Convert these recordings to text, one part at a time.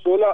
16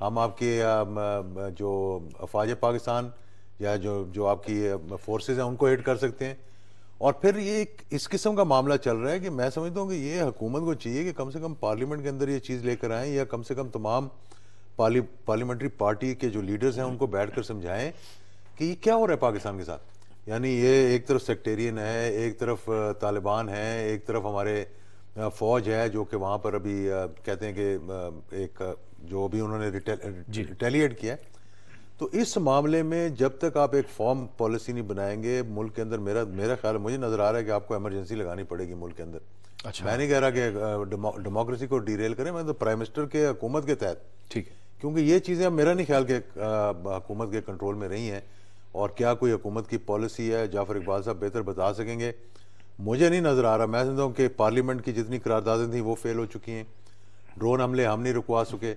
ہم آپ کے جو افواج پاکستان یا جو آپ کی فورسز ہیں ان کو ہٹ کر سکتے ہیں. اور پھر یہ اس قسم کا معاملہ چل رہا ہے کہ میں سمجھتا ہوں کہ یہ حکومت کو چاہیے کہ کم سے کم پارلیمنٹ کے اندر یہ چیز لے کر آئیں، یا کم سے کم تمام پارلیمنٹری پارٹی کے جو لیڈرز ہیں ان کو بیٹھ کر سمجھائیں کہ یہ کیا ہو رہا ہے پاکستان کے ساتھ. یعنی یہ ایک طرف سیکٹیرین ہے، ایک طرف طالبان ہے، ایک طرف ہمارے فوج ہے جو کہ وہاں پر ابھی کہتے ہیں کہ ایک جو بھی انہوں نے ریٹیلیٹ کیا ہے. تو اس معاملے میں جب تک آپ ایک فارم پالیسی نہیں بنائیں گے ملک کے اندر، میرا خیال مجھے نظر آ رہا ہے کہ آپ کو ایمرجنسی لگانی پڑے گی ملک کے اندر. میں نہیں کہہ رہا کہ ڈیموکریسی کو ڈیریل کریں، میں تو پرائم منسٹر کے حکومت کے تحت، ٹھیک ہے، کیونکہ یہ چیزیں اب میرا نہیں خیال کہ حکومت کے کنٹرول میں رہی ہیں. اور کیا کوئی حکومت کی پالیسی ہے، جعفر اقبال صاحب بہتر بتا سکیں گے. مجھے نہیں نظر آ رہا. میں سمجھتا ہوں کہ پارلیمنٹ کی جتنی قراردادیں تھیں وہ فیل ہو چکی ہیں. ڈرون حملے ہم نہیں رکوا سکے.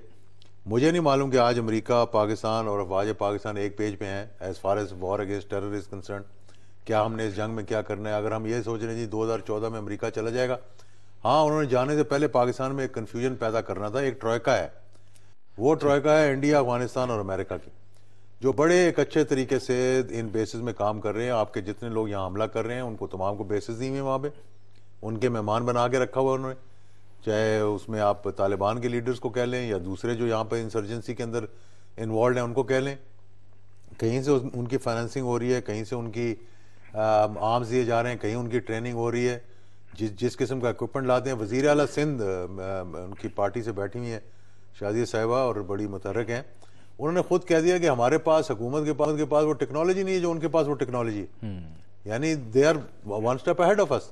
مجھے نہیں معلوم کہ آج امریکہ، پاکستان اور افواج پاکستان ایک پیج پہ ہیں as far as war against terror is concern. کیا ہم نے اس جنگ میں کیا کرنا ہے؟ اگر ہم یہ سوچ رہے ہیں جی 2014 میں امریکہ چلا جائے گا، ہاں انہوں نے جانے سے پہلے پاکستان میں ایک کنفیوژن پیدا کرنا تھا. ایک ٹروئکا ہے، وہ ٹروئکا ہے انڈیا، افغانستان اور امریکہ کی، جو بڑے ایک اچھے طریقے سے ان بیسز میں کام کر رہے ہیں. آپ کے جتنے لوگ یہاں حملہ کر رہے ہیں ان کو تمام کو بیسز دی ہوئی ہیں وہاں پہ، ان کے مہمان بنا کے رکھا ہوا انہوں نے. چاہے اس میں آپ طالبان کے لیڈرز کو کہہ لیں یا دوسرے جو یہاں پہ انسرجنسی کے اندر انوالوڈ ہیں ان کو کہہ لیں. کہیں سے ان کی فائننسنگ ہو رہی ہے، کہیں سے ان کی آرمز دیے جا رہے ہیں، کہیں ان کی ٹریننگ ہو رہی ہے. جس قسم کا اکوپمنٹ لاتے ہیں. وزیر اعلیٰ سندھ ان کی پارٹی سے بیٹھی ہوئی ہیں شادیہ صاحبہ اور بڑی متحرک ہیں. انہوں نے خود کہہ دیا کہ ہمارے پاس حکومت کے پاس وہ ٹیکنالوجی نہیں ہے جو ان کے پاس وہ ٹیکنالوجی ہے. یعنی they are one step ahead of us.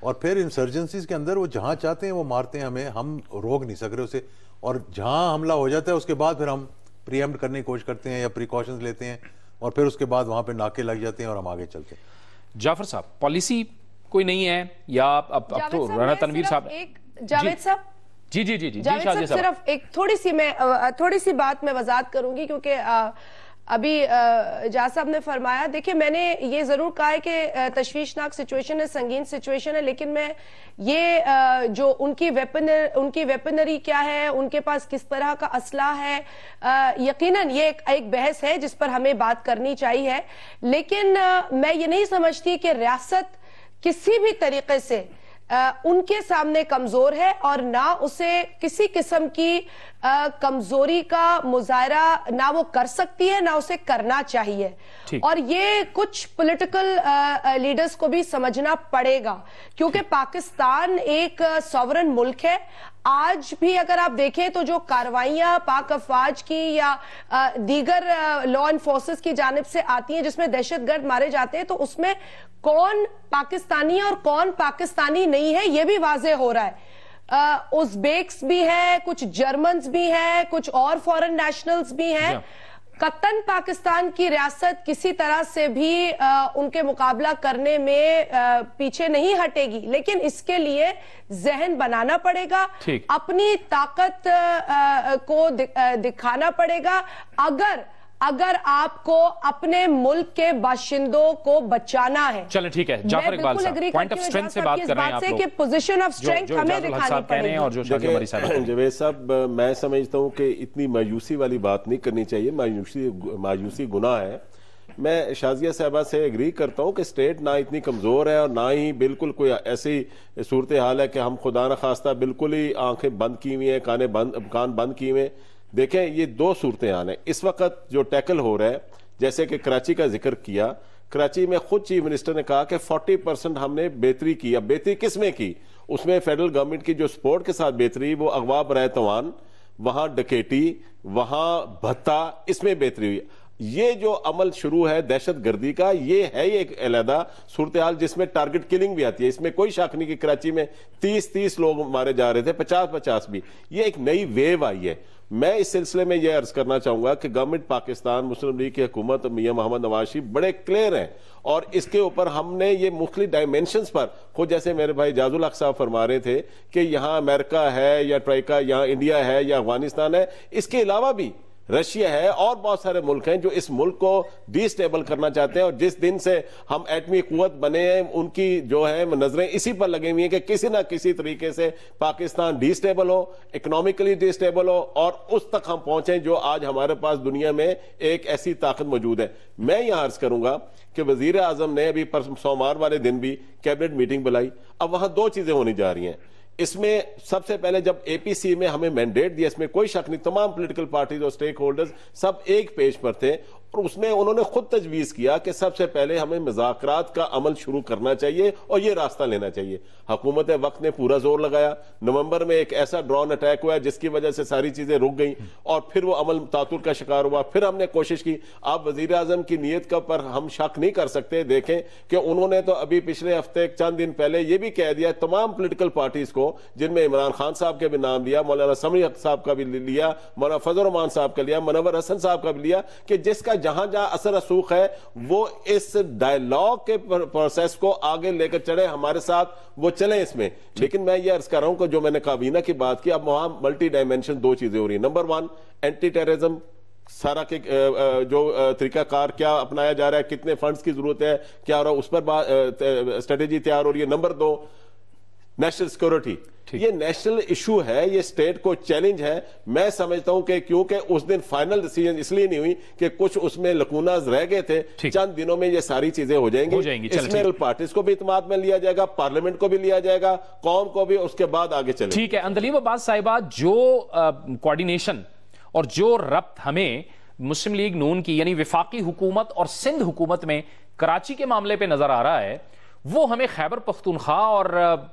اور پھر انسرجنسیز کے اندر وہ جہاں چاہتے ہیں وہ مارتے ہیں ہمیں، ہم روک نہیں سک رہے اسے. اور جہاں حملہ ہو جاتا ہے اس کے بعد پھر ہم پری ایمپٹ کرنے کی کوشش کرتے ہیں یا پریکاشنز لیتے ہیں، اور پھر اس کے بعد وہاں پہ ناکے لگ جاتے ہیں اور ہم آگے چلتے ہیں. جعفر صاحب، پالیسی کوئی نہیں ہے یا اب تو رانا تنویر صاحب، جاوید صاحب، جی جاوید صاحب صرف ایک تھوڑی سی بات میں وضاحت کروں گی، کیونکہ ابھی جاز صاحب نے فرمایا، دیکھیں میں نے یہ ضرور کہا ہے کہ تشویشناک سچویشن ہے، سنگین سچویشن ہے، لیکن میں یہ جو ان کی ویپنری کیا ہے، ان کے پاس کس طرح کا اسلحہ ہے، یقیناً یہ ایک بحث ہے جس پر ہمیں بات کرنی چاہیے. لیکن میں یہ نہیں سمجھتی کہ ریاست کسی بھی طریقے سے ان کے سامنے کمزور ہے، اور نہ اسے کسی قسم کی کمزوری کا مظاہرہ نہ وہ کر سکتی ہے، نہ اسے کرنا چاہیے. اور یہ کچھ پولیٹیکل لیڈرز کو بھی سمجھنا پڑے گا، کیونکہ پاکستان ایک سوورن ملک ہے. آج بھی اگر آپ دیکھیں تو جو کارروائیاں پاک افواج کی یا دیگر لا انفورسز کی جانب سے آتی ہیں جس میں دہشت گرد مارے جاتے ہیں، تو اس میں کون پاکستانی اور کون پاکستانی نہیں ہے یہ بھی واضح ہو رہا ہے. ازبیکس بھی ہے، کچھ جرمنز بھی ہیں، کچھ اور فورن نیشنلز بھی ہیں. قطن پاکستان کی ریاست کسی طرح سے بھی ان کے مقابلہ کرنے میں پیچھے نہیں ہٹے گی، لیکن اس کے لیے ذہن بنانا پڑے گا، اپنی طاقت کو دکھانا پڑے گا. اگر آپ کو اپنے ملک کے باشندوں کو بچانا ہے. چلیں ٹھیک ہے جعفر اقبال صاحب، پوائنٹ آف سٹرینتھ سے بات کر رہے ہیں آپ لوگ، کہ پوزیشن آف سٹرینتھ ہمیں دکھانی پڑے گی. اور جو شادیہ عمری صاحب، جاوید صاحب میں سمجھتا ہوں کہ اتنی مایوسی والی بات نہیں کرنی چاہیے. مایوسی گناہ ہے. میں شازیہ صاحبہ سے اگری کرتا ہوں کہ اسٹیٹ نہ اتنی کمزور ہے اور نہ ہی بالکل کوئی ایسی صورتحال ہے کہ ہم خدا نخواستہ بالکل ہی آنکھیں بند کی ہوئی ہیں، کان بند کی ہوئے ہیں. دیکھیں یہ دو صورتحال ہیں اس وقت جو ٹیکل ہو رہا ہے. جیسے کہ کراچی کا ذکر کیا، کراچی میں خود چیف منسٹر نے کہا کہ 40% ہم نے بہتری کی. اب بہتری کس میں کی؟ اس میں فیڈرل گورنمنٹ کی جو سپورٹ کے ساتھ بہتری، وہ اغوا برائے توان، وہاں ڈکیٹی، وہاں بھتہ، اس میں بہتری ہوئی. یہ جو عمل شروع ہے دہشت گردی کا، یہ ہے ایک علیحدہ صورتحال جس میں ٹارگٹ کلنگ بھی آتی ہے. اس میں کوئی شک نہیں کہ کراچی میں 30 لوگ مارے جا رہے تھے، 50 بھی. یہ ایک نئی ویو آئی ہے. میں اس سلسلے میں یہ عرض کرنا چاہوں گا کہ گورنمنٹ پاکستان، مسلم لیگ کی حکومت، میاں محمد نواز شریف بڑے کلیئر ہیں، اور اس کے اوپر ہم نے یہ مختلف ڈائمینشنز پر، خود جیسے میرے بھائی جاز الحق صاحب فرما رہے تھے کہ یہاں امریکہ ہے یا ٹرائیکا، یہاں انڈیا ہے یا افغانستان ہے، اس کے علاوہ بھی رشیا ہے اور بہت سارے ملک ہیں جو اس ملک کو ڈی اسٹیبل کرنا چاہتے ہیں, اور جس دن سے ہم ایٹمی قوت بنے ہیں ان کی جو ہے نظریں اسی پر لگی ہوئی ہیں کہ کسی نہ کسی طریقے سے پاکستان ڈی اسٹیبل ہو, اکنامکلی ڈی اسٹیبل ہو, اور اس تک ہم پہنچیں جو آج ہمارے پاس دنیا میں ایک ایسی طاقت موجود ہے. میں یہ عرض کروں گا کہ وزیر اعظم نے ابھی سوموار والے دن بھی کیبنٹ میٹنگ بلائی. اب وہاں دو چیزیں ہونی جا رہی ہیں. اس میں سب سے پہلے جب اے پی سی میں ہمیں مینڈیٹ دیا, اس میں کوئی شک نہیں, تمام پولیٹیکل پارٹیز اور سٹیک ہولڈرز سب ایک پیج پر تھے, اور اس میں انہوں نے خود تجویز کیا کہ سب سے پہلے ہمیں مذاکرات کا عمل شروع کرنا چاہیے اور یہ راستہ لینا چاہیے. حکومت وقت نے پورا زور لگایا. نومبر میں ایک ایسا ڈرون اٹیک ہوا جس کی وجہ سے ساری چیزیں رک گئیں اور پھر وہ عمل تعطل کا شکار ہوا. پھر ہم نے کوشش کی. آپ وزیر اعظم کی نیت کا پر ہم شک نہیں کر سکتے. دیکھیں کہ انہوں نے تو ابھی پچھلے ہفتے چند دن پہلے یہ بھی کہہ دیا تمام پولیٹیکل پارٹیز کو, جن میں عمران خان صاحب کے بھی نام لیا, مولانا سمری حق صاحب کا بھی لیا, مولانا فضل الرحمان صاحب کا لیا, منور حسن صاحب کا بھی لیا, کہ جس کا جہاں جہاں اثر رسوخ ہے وہ اس ڈائیلاگ کے پروسیس کو آگے لے کر چلے, ہمارے ساتھ وہ چلیں اس میں. لیکن میں یہ عرض کر رہا ہوں کہ جو میں نے کابینہ کی بات کی, اب وہاں ملٹی ڈائمینشن دو چیزیں ہو رہی ہیں. نمبر 1 اینٹی ٹیررزم سارا کے جو طریقہ کار کیا اپنایا جا رہا ہے, کتنے فنڈز کی ضرورت ہے, کیا ہو رہا ہے, اس پر اسٹریٹجی تیار ہو رہی ہے. Number 2 national security. یہ نیشنل ایشو ہے, یہ اسٹیٹ کو چیلنج ہے. میں سمجھتا ہوں کہ کیونکہ اس دن فائنل ڈیسیژن اس لیے نہیں ہوئی کہ کچھ اس میں لکوناز رہ گئے تھے, چند دنوں میں یہ ساری چیزیں ہو جائیں گی. اس میں پارٹیز کو بھی اعتماد میں لیا جائے گا, پارلیمنٹ کو بھی لیا جائے گا, قوم کو بھی, اس کے بعد آگے چلے. ٹھیک ہے. اندلیب عباس صاحبہ, جو کوارڈینیشن اور جو ربط ہمیں مسلم لیگ نون کی یعنی وفاقی حکومت اور سندھ حکومت میں کراچی کے معاملے پہ نظر آ رہا ہے, وہ ہمیں خیبر پختونخوا اور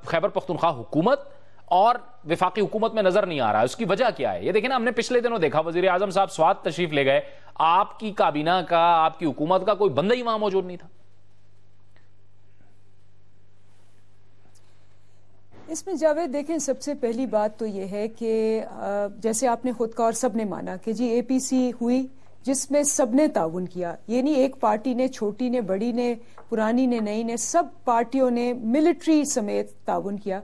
خیبر پختونخوا حکومت اور وفاقی حکومت میں نظر نہیں آ رہا ہے. اس کی وجہ کیا ہے؟ یہ دیکھیں نا, ہم نے پچھلے دنوں دیکھا وزیر اعظم صاحب سوات تشریف لے گئے, آپ کی کابینہ کا, آپ کی حکومت کا کوئی بندہ ہی وہاں موجود نہیں تھا. اس میں جاوید دیکھیں, سب سے پہلی بات تو یہ ہے کہ جیسے آپ نے خود کا اور سب نے مانا کہ جی اے پی سی ہوئی جس میں سب نے تعاون کیا. یہ نہیں ایک پارٹی نے, چھوٹی نے, بڑی نے, پرانی نے, نئی نے, سب پارٹیوں نے ملٹری سمیت تعاون کیا.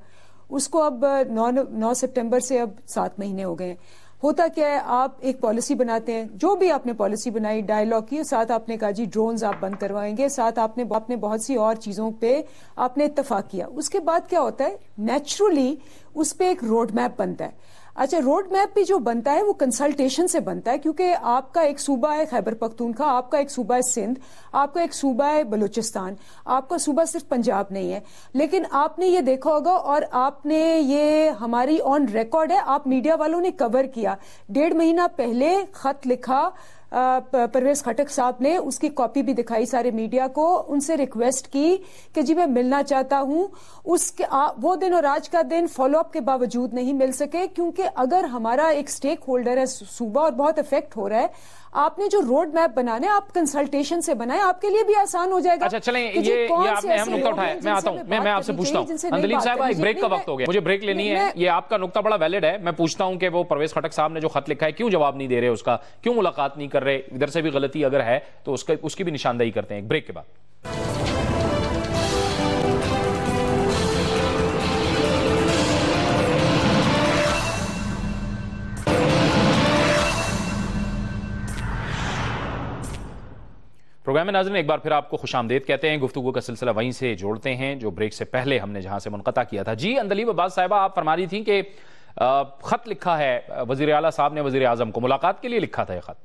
اس کو اب 9 سپٹمبر سے اب 7 مہینے ہو گئے ہیں. ہوتا کیا ہے, آپ ایک پالیسی بناتے ہیں, جو بھی آپ نے پالیسی بنائی, ڈائیلاگ کی, ساتھ آپ نے کہا جی ڈرونز آپ بند کروائیں گے, ساتھ آپ نے بہت سی اور چیزوں پہ آپ نے اتفاق کیا. اس کے بعد کیا ہوتا ہے, نیچرلی اس پہ ایک روڈ میپ بنتا ہے. اچھا, روڈ میپ بھی جو بنتا ہے وہ کنسلٹیشن سے بنتا ہے, کیونکہ آپ کا ایک صوبہ ہے خیبر پختونخوا, آپ کا ایک صوبہ ہے سندھ, آپ کا ایک صوبہ ہے بلوچستان, آپ کا صوبہ صرف پنجاب نہیں ہے. لیکن آپ نے یہ دیکھا ہوگا اور آپ نے یہ ہماری آن ریکارڈ ہے, آپ میڈیا والوں نے کور کیا, 1.5 مہینہ پہلے خط لکھا پرویز خٹک صاحب نے, اس کی کاپی بھی دکھائی سارے میڈیا کو, ان سے ریکویسٹ کی کہ جی میں ملنا چاہتا ہوں. وہ دن اور آج کا دن فالو اپ کے باوجود نہیں مل سکے, کیونکہ اگر ہمارا ایک سٹیک ہولڈر ہے صوبہ اور بہت افیکٹ ہو رہا ہے, آپ نے جو روڈ میپ بنانا ہے آپ کنسلٹیشن سے بنائیں, آپ کے لیے بھی آسان ہو جائے گا. اچھا چلیں, یہ آپ نے اہم نقطہ اٹھایا, میں آتا ہوں, میں آپ سے پوچھتا ہوں. اندلیب صاحبہ, ایک بریک کا وقت ہو گیا, مجھے بریک لینی ہے. یہ آپ کا نقطہ بڑا ویلڈ ہے. میں پوچھتا ہوں کہ وہ پرویز خٹک صاحب نے جو خط لکھا ہے کیوں جواب نہیں دے رہے, اس کا کیوں ملاقات نہیں کر رہے, ادھر سے بھی غلطی اگر ہے تو اس کی بھی نشاندہی کرتے ہیں. ایک بریک کے بعد. پروگرام میں ناظرین ایک بار پھر آپ کو خوش آمدید کہتے ہیں. گفتگو کا سلسلہ وہیں سے جوڑتے ہیں جو بریک سے پہلے ہم نے جہاں سے منقطع کیا تھا. جی اندلیب عباس صاحبہ, آپ فرما رہی تھیں کہ خط لکھا ہے وزیر اعلیٰ صاحب نے وزیر اعظم کو, ملاقات کے لیے لکھا تھا یہ خط.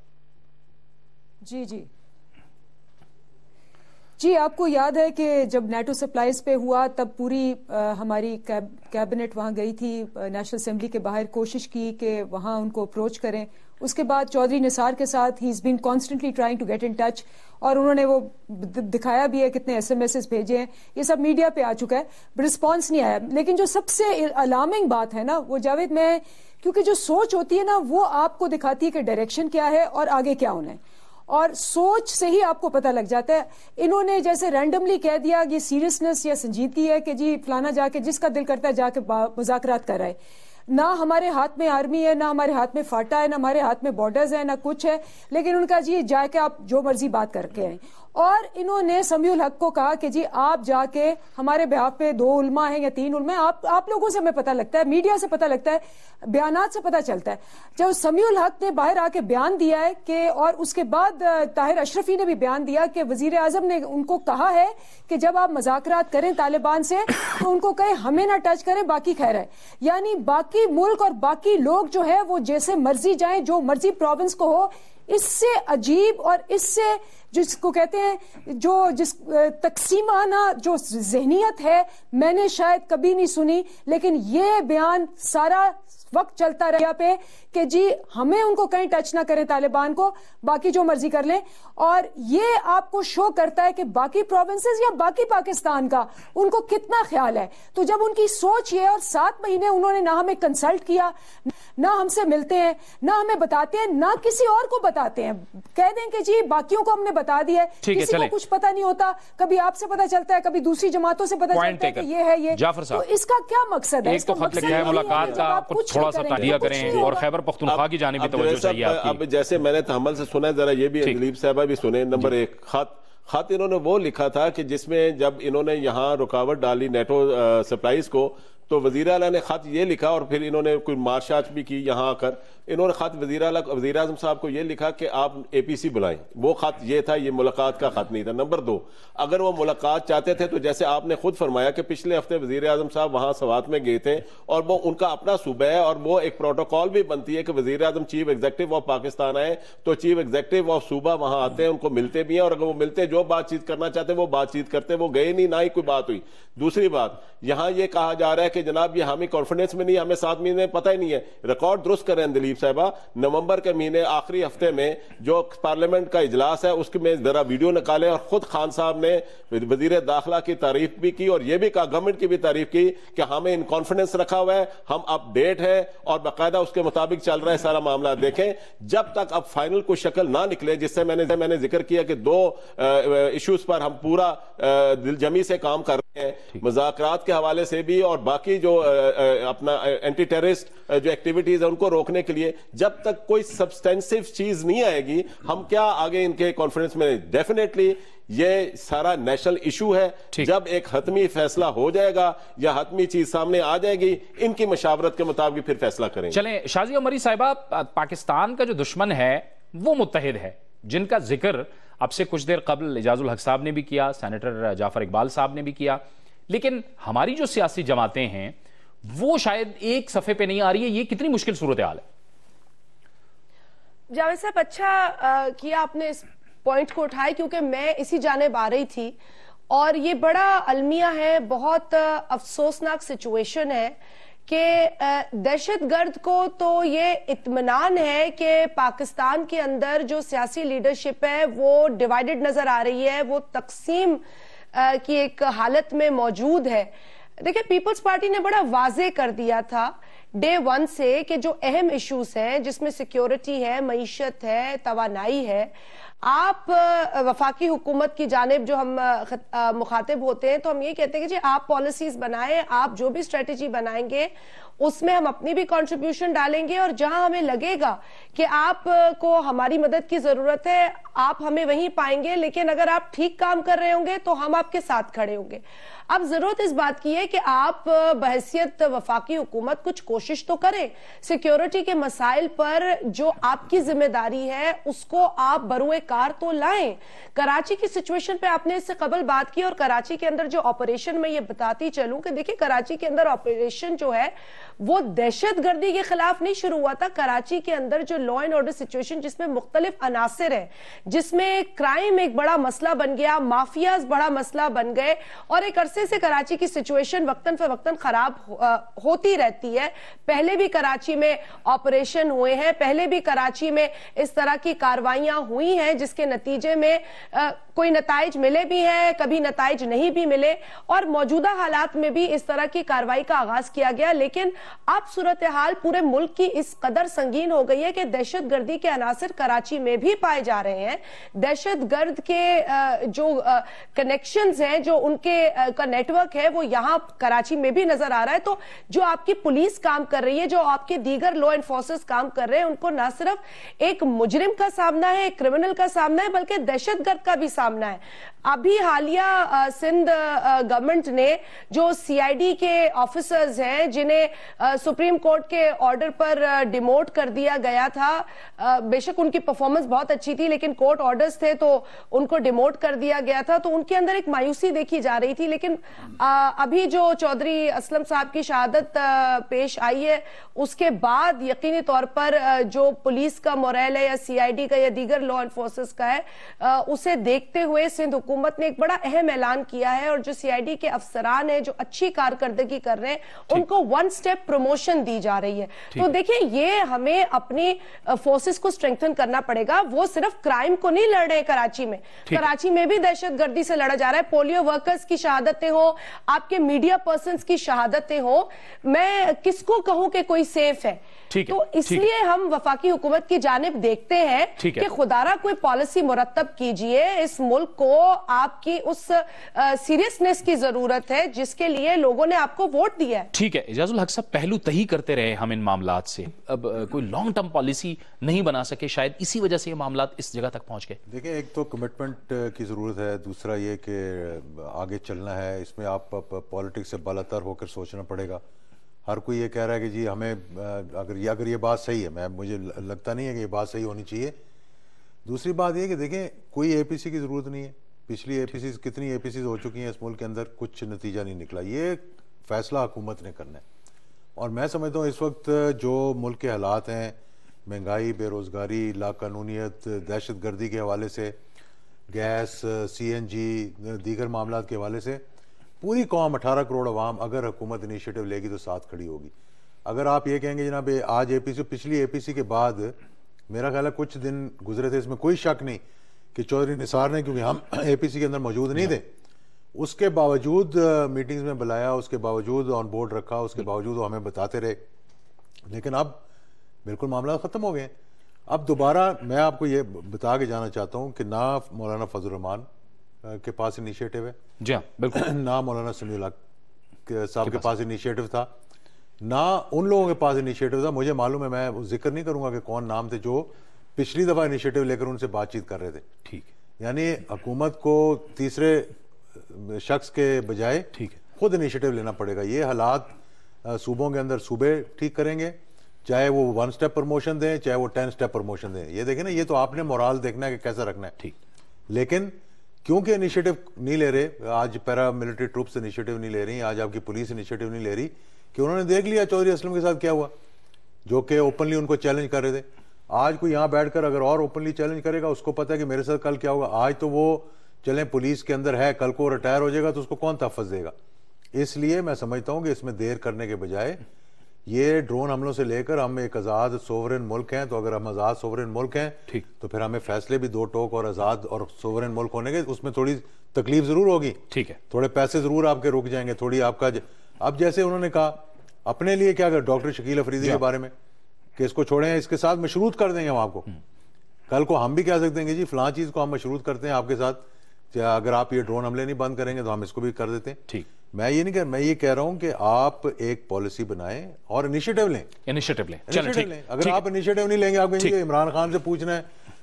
جی آپ کو یاد ہے کہ جب نیٹو سپلائز پہ ہوا تب پوری ہماری کیبنٹ وہاں گئی تھی, نیشنل اسمبلی کے باہر کوشش کی کہ وہاں ان کو اپروچ کریں. اس کے بعد چودھری نثار کے ساتھ ہی has been constantly trying to get in touch, اور انہوں نے وہ دکھایا بھی ہے, کتنے SMS بھیجے ہیں, یہ سب میڈیا پہ آ چکا ہے, رسپانس نہیں آیا. لیکن جو سب سے الارمنگ بات ہے نا وہ جاوید, میں کیونکہ جو سوچ ہوتی ہے نا وہ آپ کو دکھاتی ہے کہ ڈائریکشن کیا ہے اور آگے کیا ہونا ہے, اور سوچ سے ہی آپ کو پتہ لگ جاتا ہے. انہوں نے جیسے رینڈملی کہہ دیا یہ سیریسنس یا سنجیدگی ہے کہ جی فلانا جا کے جس کا دل کرتا ہے جا کے مذاکرات کر رہا ہے. نہ ہمارے ہاتھ میں آرمی ہے, نہ ہمارے ہاتھ میں فاٹا ہے, نہ ہمارے ہاتھ میں بارڈرز ہے, نہ کچھ ہے, لیکن ان کا جی جا کے آپ جو مرضی بات کر کے آئیں. اور انہوں نے سمیع الحق کو کہا کہ جی آپ جا کے ہمارے بیہاف پہ 2 علماء ہیں یا 3 علماء ہیں, آپ لوگوں سے ہمیں پتہ لگتا ہے, میڈیا سے پتہ لگتا ہے, بیانات سے پتہ چلتا ہے. جب سمیع الحق نے باہر آ کے بیان دیا ہے کہ, اور اس کے بعد طاہر اشرفی نے بھی بیان دیا کہ وزیر اعظم نے ان کو کہا ہے کہ جب آپ مذاکرات کریں طالبان سے تو ان کو کہیں ہمیں نہ ٹچ کریں, باقی خیر ہے. یعنی باقی ملک اور باقی لوگ جو ہے وہ جیسے مرضی جائیں, جو مرضی پروونس کو ہو. اس سے عجیب اور اس سے جس کو کہتے ہیں جس تقسیمانہ جو ذہنیت ہے میں نے شاید کبھی نہیں سنی. لیکن یہ بیان سارا وقت چلتا رہا پہ کہ جی ہمیں ان کو کہیں ٹچ نہ کریں طالبان کو, باقی جو مرضی کر لیں. اور یہ آپ کو شو کرتا ہے کہ باقی پروونسز یا باقی پاکستان کا ان کو کتنا خیال ہے. تو جب ان کی سوچ یہ, اور 7 مہینے انہوں نے نہ ہمیں کنسلٹ کیا, نہ ہم سے ملتے ہیں, نہ ہمیں بتاتے ہیں, نہ کسی اور کو بتاتے ہیں. کہہ دیں کہ جی باقیوں کو ہم نے بتا دیا ہے, کسی کو کچھ پتہ نہیں ہوتا. کبھی آپ سے پتہ چلتا ہے, کبھی دوسری جماعتوں سے پتہ چلتا ہے کہ یہ ہے یہ. تو اس کا کیا مقصد ہے؟ ایک تو خط لکھا ہے ملاقات کا, کچھ تھوڑا سا تعدیہ کریں اور خیبر پختونخوا کی جانب بھی توجہ چاہیے آپ کی. اب جیسے میں نے تحمل سے سنا ہے, ذرا یہ بھی دلیپ صاحبہ بھی سنیں. نمبر 1 خط انہوں نے وہ لکھا تھا کہ جس میں جب انہوں نے یہاں رکاوٹ ڈالی نیٹو سپلائیز کو, تو وزیر اعلیٰ نے خط یہ لکھا, اور پھر انہوں نے کوئی مارچ آرچ بھی کی یہاں آ کر. انہوں نے خط وزیر اعظم صاحب کو یہ لکھا کہ آپ اے پی سی بلائیں. وہ خط یہ تھا, یہ ملاقات کا خط نہیں تھا. نمبر 2, اگر وہ ملاقات چاہتے تھے تو جیسے آپ نے خود فرمایا کہ پچھلے ہفتے وزیر اعظم صاحب وہاں سوات میں گئے تھے, اور وہ ان کا اپنا صوبہ ہے, اور وہ ایک پروٹوکول بھی بنتی ہے کہ وزیر اعظم چیف ایگزیکٹو آف پاکستان آئے تو چیف ایگزیکٹو آف صوبہ وہاں آتے ہیں, ان کو ملتے بھی ہیں, اور اگر وہ ملتے جو بات چیت کرنا چاہتے وہ بات چیت کرتے. وہ گئے نہیں, نہ ہی کوئی بات ہوئی. دوسری بات, یہاں یہ کہا جا رہا ہے کہ جناب یہ ہمیں کانفیڈنس میں نہیں, ہمیں 7 مہینے پتہ ہی نہیں ہے. ریکارڈ درست کریں دلیپ صاحبہ, نومبر کے مہینے آخری ہفتے میں جو پارلیمنٹ کا اجلاس ہے اس میں ذرا ویڈیو نکالے, اور خود خان صاحب نے وزیر داخلہ کی تعریف بھی کی, اور یہ بھی کہا, گورنمنٹ کی بھی تعریف کی کہ ہمیں ان کانفیڈنس رکھا ہوا ہے, ہم اپ ڈیٹ ہے اور باقاعدہ اس کے مطابق چل رہا ہے سارا معاملہ. دیکھیں جب تک اب فائنل کوئی شکل نہ نکلے, جس سے میں نے ذکر کیا کہ 2 ایشوز پر ہم پورا دل جمی سے کام کر رہے ہیں, مذاکرات کے حوالے سے بھی اور باقی جو اپنا اینٹی ٹیررسٹ جو ایکٹیویٹیز ہیں ان کو روکنے کے لیے. جب تک کوئی سبسٹینسو چیز نہیں آئے گی, ہم کیا آگے ان کے کانفرنس میں. ڈیفینیٹلی یہ سارا نیشنل ایشو ہے. جب ایک حتمی فیصلہ ہو جائے گا یا حتمی چیز سامنے آ جائے گی, ان کی مشاورت کے مطابق پھر فیصلہ کریں. چلیں شازیہ عمری صاحبہ, پاکستان کا جو دشمن ہے وہ متحد ہے, جن کا ذکر اب سے کچھ دیر قبل اعجاز الحق صاحب نے بھی کیا, سینیٹر جعفر اقبال صاحب نے بھی کیا, لیکن ہماری جو سیاسی جماعتیں ہیں وہ شاید ایک صفحے پہ نہیں آ رہی ہے. یہ کتنی مشکل صورتحال ہے؟ جاوید صاحب اچھا کیا آپ نے اس پوائنٹ کو اٹھایا, کیونکہ میں اسی جانب آ رہی تھی, اور یہ بڑا المیہ ہے, بہت افسوسناک سچویشن ہے کہ دہشت گرد کو تو یہ اطمینان ہے کہ پاکستان کے اندر جو سیاسی لیڈرشپ ہے وہ ڈیوائیڈڈ نظر آ رہی ہے, وہ تقسیم کی ایک حالت میں موجود ہے. دیکھیں پیپلز پارٹی نے بڑا واضح کر دیا تھا ڈے 1 سے کہ جو اہم ایشوز ہیں جس میں سیکیورٹی ہے, معیشت ہے, توانائی ہے, آپ وفاقی حکومت کی جانب جو ہم مخاطب ہوتے ہیں تو ہم یہ کہتے ہیں کہ جی آپ پالیسیز بنائیں, آپ جو بھی اسٹریٹجی بنائیں گے اس میں ہم اپنی بھی کنٹریبیوشن ڈالیں گے, اور جہاں ہمیں لگے گا کہ آپ کو ہماری مدد کی ضرورت ہے آپ ہمیں وہیں پائیں گے, لیکن اگر آپ ٹھیک کام کر رہے ہوں گے تو ہم آپ کے ساتھ کھڑے ہوں گے. اب ضرورت اس بات کی ہے کہ آپ بحیثیت وفاقی حکومت کچھ کوشش تو کریں, سیکیورٹی کے مسائل پر جو آپ کی ذمہ داری ہے اس کو آپ بروئے کار تو لائیں. کراچی کی سچویشن پہ آپ نے اس سے قبل بات کی, اور کراچی کے اندر جو آپریشن میں یہ بتاتی چلوں کہ دیکھیں کراچی کے اندر آپریشن جو ہے وہ دہشت گردی کے خلاف نہیں شروع ہوا تھا. کراچی کے اندر جو لا اینڈ آرڈر سچویشن جس میں مختلف عناصر ہیں, جس میں کرائم ایک بڑا مسئلہ بن گیا, مافیاز بڑا مسئلہ بن گئے, اور ایک عرصے سے کراچی کی سچویشن وقتاً فوقتاً خراب ہوتی رہتی ہے. پہلے بھی کراچی میں آپریشن ہوئے ہیں, پہلے بھی کراچی میں اس طرح کی کاروائیاں ہوئی ہیں جس کے نتیجے میں کوئی نتائج ملے بھی ہیں, کبھی نتائج نہیں بھی ملے, اور موجودہ حالات میں بھی اس طرح کی کاروائی کا آغاز کیا گیا. لیکن اب صورتحال پورے ملک کی اس قدر سنگین ہو گئی ہے کہ دہشت گردی کے عناصر کراچی میں بھی پائے جا رہے ہیں. دہشت گرد کے جو کنیکشنز ہیں, جو ان کے کا نیٹ ورک ہے وہ یہاں کراچی میں بھی نظر آ رہا ہے. تو جو آپ کی پولیس کام کر رہی ہے, جو آپ کے دیگر لا انفورسرز کام کر رہے ہیں, ان کو نہ صرف ایک مجرم کا سامنا ہے, ایک کرمنل کا سامنا ہے, بلکہ دہشت گرد کا بھی سامنا ہے. ابھی حالیہ سندھ گورنمنٹ نے جو سی آئی ڈی کے آفیسرز ہیں جنہیں سپریم کورٹ کے آرڈر پر ڈیموٹ کر دیا گیا تھا, بے شک ان کی پرفارمنس بہت اچھی تھی لیکن کورٹ آرڈرز تھے تو ان کو ڈیموٹ کر دیا گیا تھا, تو ان کے اندر ایک مایوسی دیکھی جا رہی تھی. لیکن ابھی جو چودھری اسلم صاحب کی شہادت پیش آئی ہے اس کے بعد یقینی طور پر جو پولیس کا موریل ہے یا سی آئی ڈی کا یا دیگر لا انفورسرز کا ہے, اسے دیکھتے ہوئے سندھ حکومت نے ایک بڑا اہم اعلان کیا ہے, اور جو سی آئی ڈی کے افسران ہیں جو اچھی کارکردگی کر رہے ہیں ان کو 1 سٹیپ پروموشن دی جا رہی ہے. تو دیکھیں یہ ہمیں اپنی فورسز کو اسٹرینگتھن کرنا پڑے گا. وہ صرف کرائم کو نہیں لڑ رہے کراچی میں, کراچی میں بھی دہشت گردی سے لڑا جا رہا ہے. پولیو ورکرز کی شہادتیں ہوں, آپ کے میڈیا پرسنز کی شہادتیں ہوں, میں کس کو کہوں کہ کوئی سیف ہے. تو اس لیے ہم وفاقی حکومت کی جانب دیکھتے ہیں کہ خدارہ کوئی پالیسی مرتب کیجئے. اس ملک کو آپ کی اس سیریسنس کی ضرورت ہے جس کے لیے لوگوں نے آپ کو ووٹ دیا ہے. ٹھیک ہے اعجاز الحق صاحب, پہلو تہی کرتے رہے ہم ان معاملات سے, اب کوئی لانگ ٹرم پالیسی نہیں بنا سکے, شاید اسی وجہ سے یہ معاملات اس جگہ تک پہنچ گئے. دیکھیں ایک تو کمٹمنٹ کی ضرورت ہے, دوسرا یہ کہ آگے چلنا ہے, اس میں آپ پالیٹکس سے بالاتر ہو کر سوچنا پڑے گا. ہر کوئی یہ کہہ رہا ہے کہ جی ہمیں اگر یہ بات صحیح ہے, مجھے لگتا نہیں ہے کہ یہ بات صحیح ہونی چاہیے. دوسری بات یہ کہ دیکھیں کوئی اے پی سی کی ضرورت نہیں ہے. پچھلی اے پی سیز کتنی اے پی سیز ہو چکی ہیں اس ملک کے اندر, کچھ نتیجہ نہیں نکلا. یہ فیصلہ حکومت نے کرنا ہے, اور میں سمجھتا ہوں اس وقت جو ملک کے حالات ہیں, مہنگائی, بے روزگاری, لا قانونیت, دہشت گردی کے حوالے سے, گیس, سی این جی, دیگر معاملات کے حوالے سے, پوری قوم 18 کروڑ عوام اگر حکومت انیشیٹو لے گی تو ساتھ کھڑی ہوگی. اگر آپ یہ کہیں گے جناب آج اے پی سی, پچھلی اے پی سی کے بعد میرا خیال ہے کچھ دن گزرے تھے, اس میں کوئی شک نہیں کہ چودھری نثار نے, کیونکہ ہم اے پی سی کے اندر موجود نہیں تھے, اس کے باوجود میٹنگز میں بلایا, اس کے باوجود آن بورڈ رکھا, اس کے باوجود وہ ہمیں بتاتے رہے. لیکن اب بالکل معاملات ختم ہو گئے ہیں. اب دوبارہ میں آپ کو یہ بتا کے جانا چاہتا ہوں کہ نہ مولانا فضل الرحمان کے پاس انیشیٹو ہے, جی ہاں بالکل, نہ مولانا سمیع الحق صاحب کے پاس انیشیٹو تھا, نہ ان لوگوں کے پاس انیشیٹو تھا. مجھے معلوم ہے, میں ذکر نہیں کروں گا کہ کون نام تھے جو پچھلی دفعہ انیشیٹو لے کر ان سے بات چیت کر رہے تھے. ٹھیک, یعنی حکومت کو تیسرے شخص کے بجائے خود انیشیٹو لینا پڑے گا. یہ حالات صوبوں کے اندر صوبے ٹھیک کریں گے, چاہے وہ 1 سٹیپ پروموشن دیں چاہے وہ 10 سٹیپ پروموشن دیں. یہ دیکھیں نا, یہ تو آپ نے مورال دیکھنا ہے کہ کیسا رکھنا ہے. ٹھیک, لیکن کیونکہ انیشیٹو نہیں لے رہے, آج پیرا ملٹری ٹروپس انیشیٹو نہیں لے رہی, آج آپ کی پولیس انیشیٹو نہیں لے رہی, کہ انہوں نے دیکھ لیا چودھری اسلم کے ساتھ کیا ہوا, جو کہ اوپنلی ان کو چیلنج کر رہے تھے. آج کوئی یہاں بیٹھ کر اگر اور اوپنلی چیلنج کرے گا, اس کو پتہ ہے کہ میرے ساتھ کل کیا ہوگا. آج تو وہ چلیں پولیس کے اندر ہے, کل کو ریٹائر ہو جائے گا تو اس کو کون تحفظ دے گا. اس لیے میں سمجھتا ہوں کہ اس میں دیر کرنے کے بجائے یہ ڈرون حملوں سے لے کر ہم ایک آزاد سوورن ملک ہیں, تو اگر ہم آزاد سوورن ملک ہیں تو پھر ہمیں فیصلے بھی 2 ٹوک اور آزاد اور سوورن ملک ہونے کے, اس میں تھوڑی تکلیف ضرور ہوگی. ٹھیک ہے, تھوڑے پیسے ضرور آپ کے رک جائیں گے, تھوڑی آپ کا اب جیسے انہوں نے کہا اپنے لیے کیا کر ڈاکٹر شکیل افریدی کے بارے میں کہ اس کو چھوڑیں, اس کے ساتھ مشروط کر دیں گے ہم آپ کو. کل کو ہم بھی کہہ سکتے ہیں کہ جی فلاں چیز کو ہم مشروط کرتے ہیں آپ کے ساتھ, اگر آپ یہ ڈرون حملے نہیں بند کریں گے تو ہم اس کو بھی کر دیتے ہیں. ٹھیک, میں یہ نہیں میں یہ کہہ رہا ہوں کہ آپ ایک پالیسی بنائیں اور انیشیٹو لیں. اگر آپ انیشیٹو نہیں لیں گے, آپ کہیں گے عمران خان سے پوچھنا ہے,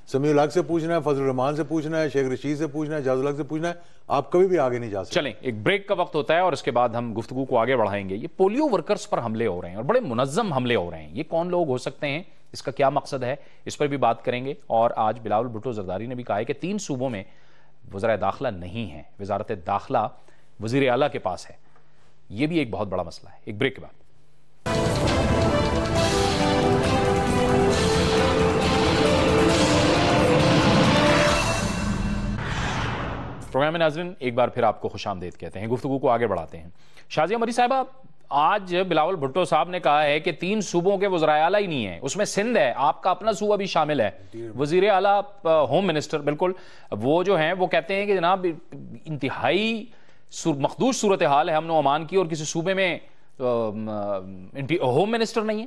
سمیع الحق سے پوچھنا ہے, فضل الرحمان سے پوچھنا ہے, شیخ رشید سے پوچھنا ہے, اعجاز الحق سے پوچھنا ہے, آپ کبھی بھی آگے نہیں جا سکتے. چلیں ایک بریک کا وقت ہوتا ہے اور اس کے بعد ہم گفتگو کو آگے بڑھائیں گے. یہ پولیو ورکرز پر حملے ہو رہے ہیں اور بڑے منظم حملے ہو رہے ہیں, یہ کون لوگ ہو سکتے ہیں, اس کا کیا مقصد ہے, اس پر بھی بات کریں گے. اور آج بلاول بھٹو زرداری نے بھی کہا ہے کہ 3 صوبوں میں وزرائے داخلہ نہیں ہیں, وزارت داخلہ وزیر اعلیٰ کے پاس ہے. یہ بھی ایک بہت بڑا مسئلہ ہے. ایک بریک کے بعد پروگرام میں ناظرین ایک بار پھر آپ کو خوش آمدید کہتے ہیں, گفتگو کو آگے بڑھاتے ہیں. شازیہ مری صاحبہ, آج بلاول بھٹو صاحب نے کہا ہے کہ 3 صوبوں کے وزرائے اعلیٰ ہی نہیں ہیں, اس میں سندھ ہے, آپ کا اپنا صوبہ بھی شامل ہے. وزیر اعلیٰ ہوم منسٹر بالکل وہ جو ہیں وہ کہتے ہیں کہ جناب انتہائی مخدوش صورتحال ہے امن و امان کی, اور کسی صوبے میں ہوم منسٹر نہیں ہے.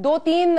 2-3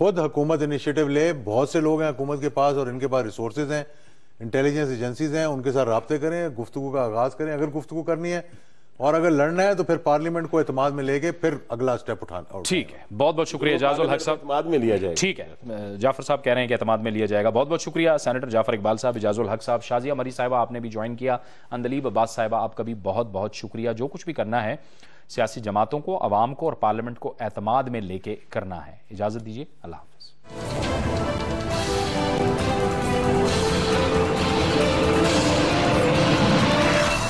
خود حکومت انیشیٹو لے. بہت سے لوگ ہیں حکومت کے پاس اور ان کے پاس ریسورسز ہیں, انٹیلیجنس ایجنسیز ہیں, ان کے ساتھ رابطے کریں, گفتگو کا آغاز کریں اگر گفتگو کرنی ہے, اور اگر لڑنا ہے تو پھر پارلیمنٹ کو اعتماد میں لے کے پھر اگلا سٹیپ اٹھانا. ٹھیک ہے, بہت بہت شکریہ اعجاز الحق صاحب. اعتماد میں لیا جائے. ٹھیک ہے, جعفر صاحب کہہ رہے ہیں کہ اعتماد میں لیا جائے گا. بہت بہت شکریہ سینیٹر جعفر اقبال صاحب, اعجاز الحق صاحب, شازیہ مری صاحبہ آپ نے بھی جوائن کیا, اندلیب عباس صاحبہ آپ کا بھی بہت بہت شکریہ. جو کچھ بھی کرنا ہے سیاسی جماعتوں کو, عوام کو اور پارلیمنٹ کو اعتماد میں لے کے کرنا ہے. اجازت دیجیے, اللہ حافظ.